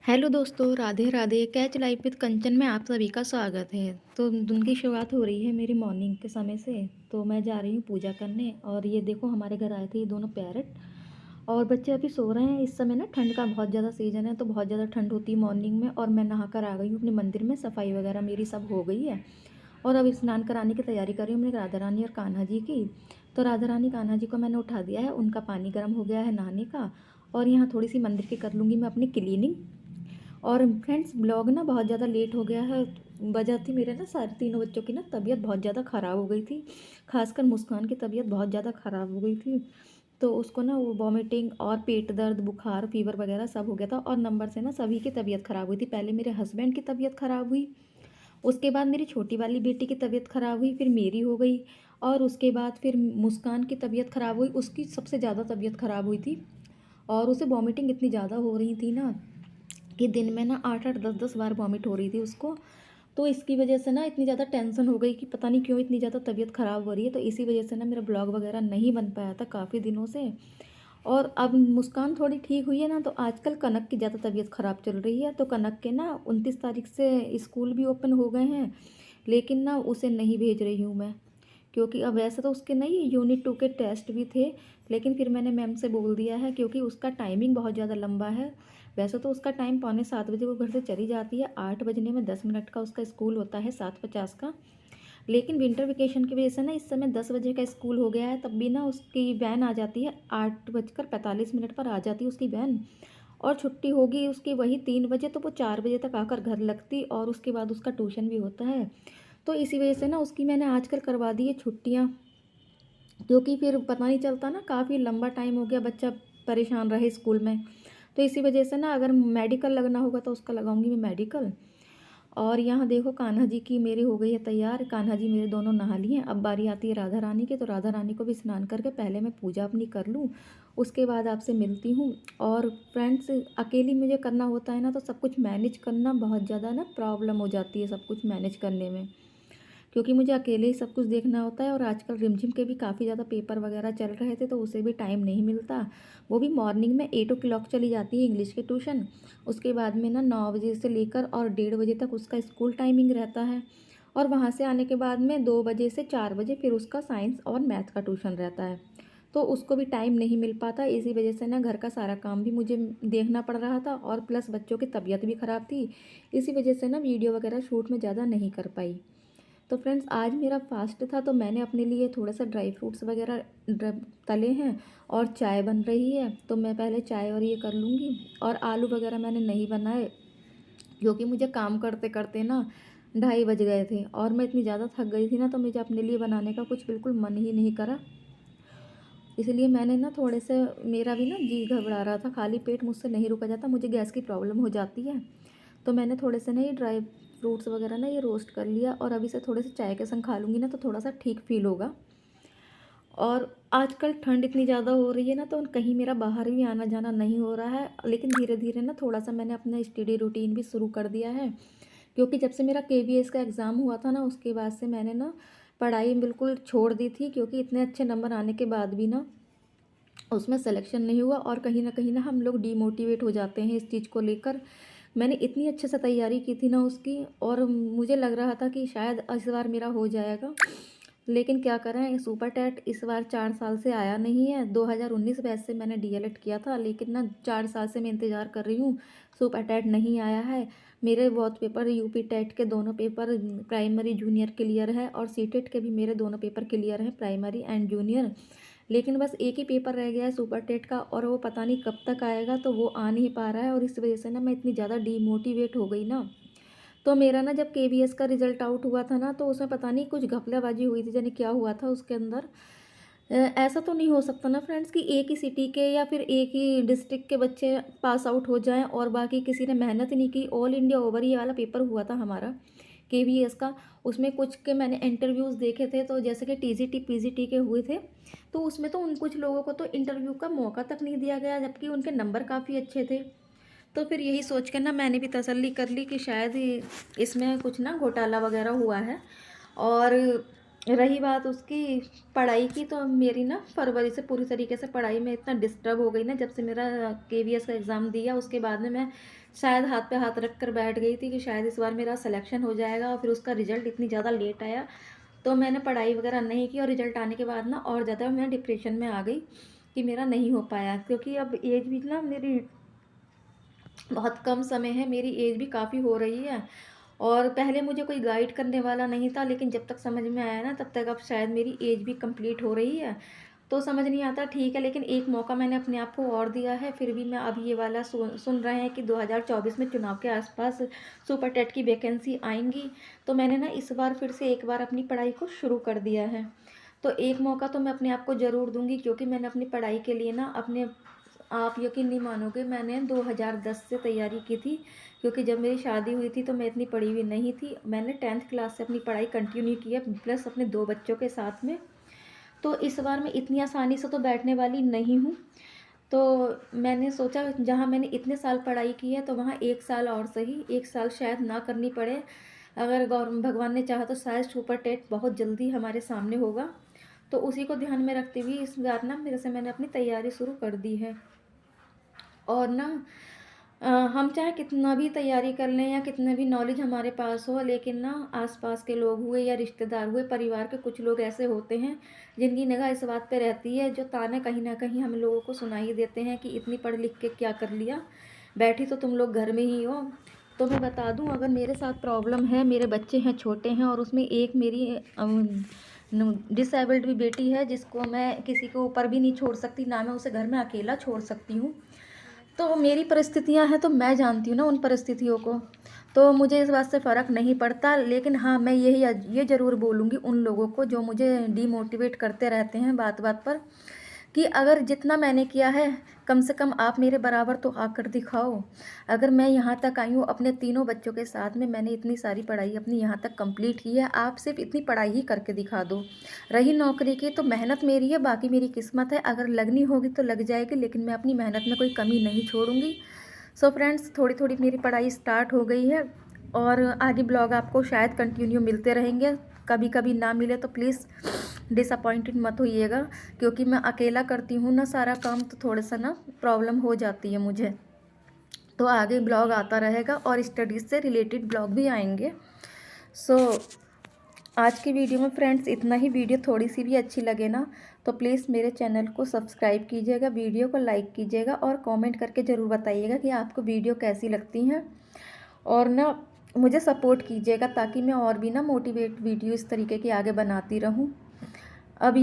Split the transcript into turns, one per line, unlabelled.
Hello दोस्तों, Radhe Radhe. Catch life with Kanchan में आप सभी का स्वागत है। तो दिन की शुरुआत हो रही है मेरी मॉर्निंग के समय से। तो मैं जा रही हूँ पूजा करने। और ये देखो, हमारे घर आए थे ये दोनों पैरट। और बच्चे अभी सो रहे हैं। इस समय ना ठंड का बहुत ज़्यादा सीजन है, तो बहुत ज़्यादा ठंड होती है मॉर्निंग में। और मैं नहा कर आ गई हूँ अपने मंदिर में। सफाई वगैरह मेरी सब हो गई है। और अब स्नान कराने की तैयारी कर रही हूँ अपनी राधा रानी और कान्हा जी की। तो राधा रानी कान्हा जी को मैंने उठा दिया है, उनका पानी गर्म हो गया है नहाने का। और यहाँ थोड़ी सी मंदिर की कर लूँगी मैं अपनी क्लीनिंग। और फ्रेंड्स, ब्लॉग ना बहुत ज़्यादा लेट हो गया है। वजह थी मेरे ना सारे तीनों बच्चों की ना तबीयत बहुत ज़्यादा ख़राब हो गई थी। खासकर मुस्कान की तबीयत बहुत ज़्यादा ख़राब हो गई थी। तो उसको ना वो वॉमिटिंग और पेट दर्द, बुखार, फीवर वगैरह सब हो गया था। और नंबर से ना सभी की तबीयत ख़राब हुई थी। पहले मेरे हस्बैंड की तबीयत ख़राब हुई, उसके बाद मेरी छोटी वाली बेटी की तबीयत ख़राब हुई, फिर मेरी हो गई। और उसके बाद फिर मुस्कान की तबीयत ख़राब हुई, उसकी सबसे ज़्यादा तबीयत ख़राब हुई थी। और उसे वॉमिटिंग इतनी ज़्यादा हो रही थी ना कि दिन में ना 8-8 10-10 बार वॉमिट हो रही थी उसको। तो इसकी वजह से ना इतनी ज़्यादा टेंशन हो गई कि पता नहीं क्यों इतनी ज़्यादा तबीयत ख़राब हो रही है। तो इसी वजह से ना मेरा ब्लॉग वगैरह नहीं बन पाया था काफ़ी दिनों से। और अब मुस्कान थोड़ी ठीक हुई है ना, तो आजकल कनक की ज़्यादा तबीयत ख़राब चल रही है। तो कनक के ना 29 तारीख से स्कूल भी ओपन हो गए हैं। लेकिन ना उसे नहीं भेज रही हूँ मैं, क्योंकि अब वैसे तो उसके नहीं यूनिट 2 के टेस्ट भी थे। लेकिन फिर मैंने मैम से बोल दिया है, क्योंकि उसका टाइमिंग बहुत ज़्यादा लंबा है। वैसे तो उसका टाइम 6:45 बजे वो घर से चली जाती है, 8 बजने में 10 मिनट का उसका स्कूल होता है, 7:50 का। लेकिन विंटर वेकेशन की वजह से ना इस समय 10 बजे का स्कूल हो गया है। तब भी ना उसकी वैन आ जाती है, 8:45 पर आ जाती है उसकी वैन। और छुट्टी होगी उसकी वही 3 बजे, तो वो 4 बजे तक आकर घर लगती। और उसके बाद उसका ट्यूशन भी होता है। तो इसी वजह से ना उसकी मैंने आजकल करवा दी है छुट्टियाँ। क्योंकि फिर पता नहीं चलता ना, काफ़ी लंबा टाइम हो गया बच्चा परेशान रहे स्कूल में। तो इसी वजह से ना अगर मेडिकल लगना होगा तो उसका लगाऊंगी मैं मेडिकल। और यहाँ देखो, कान्हा जी की मेरी हो गई है तैयार। कान्हा जी मेरे दोनों नहा लिए हैं। अब बारी आती है राधा रानी की। तो राधा रानी को भी स्नान करके पहले मैं पूजा अपनी कर लूँ, उसके बाद आपसे मिलती हूँ। और फ्रेंड्स, अकेली मुझे करना होता है ना, तो सब कुछ मैनेज करना बहुत ज़्यादा ना प्रॉब्लम हो जाती है सब कुछ मैनेज करने में। क्योंकि मुझे अकेले ही सब कुछ देखना होता है। और आजकल रिमझिम के भी काफ़ी ज़्यादा पेपर वगैरह चल रहे थे, तो उसे भी टाइम नहीं मिलता। वो भी मॉर्निंग में 8 o'clock चली जाती है इंग्लिश की ट्यूशन। उसके बाद में ना 9 बजे से लेकर और 1:30 बजे तक उसका स्कूल टाइमिंग रहता है। और वहाँ से आने के बाद में 2 बजे से 4 बजे फिर उसका साइंस और मैथ का ट्यूशन रहता है। तो उसको भी टाइम नहीं मिल पाता। इसी वजह से ना घर का सारा काम भी मुझे देखना पड़ रहा था, और प्लस बच्चों की तबीयत भी ख़राब थी। इसी वजह से ना वीडियो वगैरह शूट में ज़्यादा नहीं कर पाई। तो फ्रेंड्स, आज मेरा फास्ट था, तो मैंने अपने लिए थोड़ा सा ड्राई फ्रूट्स वगैरह तले हैं। और चाय बन रही है, तो मैं पहले चाय और ये कर लूँगी। और आलू वगैरह मैंने नहीं बनाए, क्योंकि मुझे काम करते करते ना 2:30 बज गए थे। और मैं इतनी ज़्यादा थक गई थी ना, तो मुझे अपने लिए बनाने का कुछ बिल्कुल मन ही नहीं करा। इसलिए मैंने ना थोड़े से, मेरा भी ना जी घबरा रहा था, खाली पेट मुझसे नहीं रुका जाता, मुझे गैस की प्रॉब्लम हो जाती है। तो मैंने थोड़े से ना ये ड्राई फ्रूट्स वगैरह ना ये रोस्ट कर लिया, और अभी से थोड़े से चाय के संग खा लूँगी ना, तो थोड़ा सा ठीक फील होगा। और आजकल ठंड इतनी ज़्यादा हो रही है ना, तो कहीं मेरा बाहर भी आना जाना नहीं हो रहा है। लेकिन धीरे धीरे ना थोड़ा सा मैंने अपना स्टडी रूटीन भी शुरू कर दिया है। क्योंकि जब से मेरा केवीएस का एग्ज़ाम हुआ था ना, उसके बाद से मैंने ना पढ़ाई बिल्कुल छोड़ दी थी। क्योंकि इतने अच्छे नंबर आने के बाद भी ना उसमें सिलेक्शन नहीं हुआ, और कहीं ना हम लोग डीमोटिवेट हो जाते हैं इस चीज़ को लेकर। मैंने इतनी अच्छे से तैयारी की थी ना उसकी, और मुझे लग रहा था कि शायद इस बार मेरा हो जाएगा। लेकिन क्या करें, सुपर टेट इस बार 4 साल से आया नहीं है। 2019 बैच से मैंने डीएलएड किया था, लेकिन ना 4 साल से मैं इंतज़ार कर रही हूँ, सुपर टेट नहीं आया है। मेरे बहुत पेपर, यूपी टेट के दोनों पेपर प्राइमरी जूनियर क्लियर है, और सीटेट के भी मेरे दोनों पेपर क्लियर हैं, प्राइमरी एंड जूनियर। लेकिन बस एक ही पेपर रह गया है सुपर टेट का, और वो पता नहीं कब तक आएगा, तो वो आ नहीं पा रहा है। और इस वजह से ना मैं इतनी ज़्यादा डीमोटिवेट हो गई ना। तो मेरा ना जब केवीएस का रिजल्ट आउट हुआ था ना, तो उसमें पता नहीं कुछ घपलाबाजी हुई थी, जाने क्या हुआ था उसके अंदर। ऐसा तो नहीं हो सकता ना फ्रेंड्स कि एक ही सिटी के या फिर एक ही डिस्ट्रिक्ट के बच्चे पास आउट हो जाएं, और बाकी किसी ने मेहनत नहीं की। ऑल इंडिया ओवर ये वाला पेपर हुआ था हमारा केवीएस का। उसमें कुछ के मैंने इंटरव्यूज़ देखे थे, तो जैसे कि टीजीटी पीजीटी के हुए थे। तो उसमें तो उन कुछ लोगों को तो इंटरव्यू का मौका तक नहीं दिया गया, जबकि उनके नंबर काफ़ी अच्छे थे। तो फिर यही सोच कर ना मैंने भी तसल्ली कर ली कि शायद इसमें कुछ ना घोटाला वगैरह हुआ है। और रही बात उसकी पढ़ाई की, तो मेरी ना फरवरी से पूरी तरीके से पढ़ाई में इतना डिस्टर्ब हो गई ना, जब से मेरा केवीएस का एग्ज़ाम दिया उसके बाद में मैं शायद हाथ पे हाथ रख कर बैठ गई थी कि शायद इस बार मेरा सिलेक्शन हो जाएगा, और फिर उसका रिज़ल्ट इतनी ज़्यादा लेट आया, तो मैंने पढ़ाई वगैरह नहीं की, और रिज़ल्ट आने के बाद ना और ज़्यादा मैं डिप्रेशन में आ गई कि मेरा नहीं हो पाया, क्योंकि अब एज भी ना मेरी बहुत कम समय है, मेरी एज भी काफ़ी हो रही है, और पहले मुझे कोई गाइड करने वाला नहीं था, लेकिन जब तक समझ में आया ना तब तक अब शायद मेरी एज भी कंप्लीट हो रही है, तो समझ नहीं आता। ठीक है, लेकिन एक मौका मैंने अपने आप को और दिया है, फिर भी मैं अब ये वाला सुन रहे हैं कि 2024 में चुनाव के आसपास सुपर टेट की वैकेंसी आएंगी, तो मैंने ना इस बार फिर से एक बार अपनी पढ़ाई को शुरू कर दिया है। तो एक मौका तो मैं अपने आप को ज़रूर दूंगी, क्योंकि मैंने अपनी पढ़ाई के लिए ना अपने, आप यकीन नहीं मानोगे, मैंने 2010 से तैयारी की थी, क्योंकि जब मेरी शादी हुई थी तो मैं इतनी पढ़ी हुई नहीं थी। मैंने 10th क्लास से अपनी पढ़ाई कंटिन्यू की है, प्लस अपने 2 बच्चों के साथ में। तो इस बार मैं इतनी आसानी से तो बैठने वाली नहीं हूँ। तो मैंने सोचा जहाँ मैंने इतने साल पढ़ाई की है तो वहाँ 1 साल और सही, 1 साल शायद ना करनी पड़े। अगर भगवान ने चाहा तो शायद सुपर टेट बहुत जल्दी हमारे सामने होगा। तो उसी को ध्यान में रखते हुए इस बार ना मेरे से मैंने अपनी तैयारी शुरू कर दी है। और ना हम चाहे कितना भी तैयारी कर लें या कितना भी नॉलेज हमारे पास हो, लेकिन ना आसपास के लोग हुए या रिश्तेदार हुए, परिवार के कुछ लोग ऐसे होते हैं जिनकी निगाह इस बात पे रहती है, जो ताने कहीं ना कहीं हम लोगों को सुना ही देते हैं कि इतनी पढ़ लिख के क्या कर लिया, बैठी तो तुम लोग घर में ही हो। तो मैं बता दूं, अगर मेरे साथ प्रॉब्लम है, मेरे बच्चे हैं छोटे हैं, और उसमें एक मेरी डिसेबल्ड भी बेटी है, जिसको मैं किसी के ऊपर भी नहीं छोड़ सकती, ना मैं उसे घर में अकेला छोड़ सकती हूँ। तो मेरी परिस्थितियाँ हैं, तो मैं जानती हूँ ना उन परिस्थितियों को, तो मुझे इस बात से फ़र्क नहीं पड़ता। लेकिन हाँ, मैं ये ज़रूर बोलूँगी उन लोगों को जो मुझे डीमोटिवेट करते रहते हैं बात बात पर, कि अगर जितना मैंने किया है, कम से कम आप मेरे बराबर तो आकर दिखाओ। अगर मैं यहाँ तक आई हूँ अपने तीनों बच्चों के साथ में, मैंने इतनी सारी पढ़ाई अपनी यहाँ तक कंप्लीट की है, आप सिर्फ इतनी पढ़ाई ही करके दिखा दो। रही नौकरी की, तो मेहनत मेरी है, बाकी मेरी किस्मत है, अगर लगनी होगी तो लग जाएगी, लेकिन मैं अपनी मेहनत में कोई कमी नहीं छोड़ूंगी। सो फ्रेंड्स, थोड़ी थोड़ी मेरी पढ़ाई स्टार्ट हो गई है, और आगे ब्लॉग आपको शायद कंटिन्यू मिलते रहेंगे। कभी कभी ना मिले तो प्लीज़ डिसअपॉइंटेड मत होइएगा, क्योंकि मैं अकेला करती हूँ ना सारा काम, तो थोड़ा सा ना प्रॉब्लम हो जाती है मुझे। तो आगे ब्लॉग आता रहेगा, और स्टडीज़ से रिलेटेड ब्लॉग भी आएंगे। सो आज की वीडियो में फ्रेंड्स इतना ही। वीडियो थोड़ी सी भी अच्छी लगे ना तो प्लीज़ मेरे चैनल को सब्सक्राइब कीजिएगा, वीडियो को लाइक कीजिएगा, और कमेंट करके ज़रूर बताइएगा कि आपको वीडियो कैसी लगती हैं, और ना मुझे सपोर्ट कीजिएगा, ताकि मैं और भी ना मोटिवेट वीडियो इस तरीके की आगे बनाती रहूं। अब